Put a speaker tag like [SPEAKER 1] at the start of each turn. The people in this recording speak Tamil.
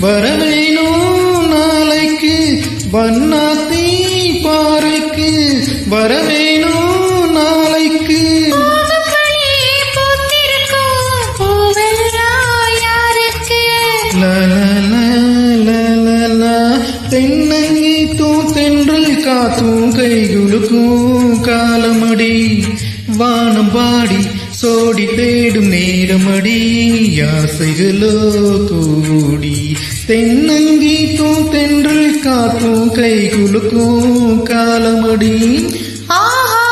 [SPEAKER 1] வரவேணும் நாளைக்கு வண்ணாத்தி பாறைக்கு வரவேணும் நாளைக்கு தென்னங்கி தென்றல் காத்தும் கைகுலுக்கும் காலமடி வானம் பாடி சோடி தேடும் நேரமடி யாசைகளோ கூடி தென்னங்கி தென்றல் காத்தும் கைகுலுக்கும் காலமடி
[SPEAKER 2] ஆஹா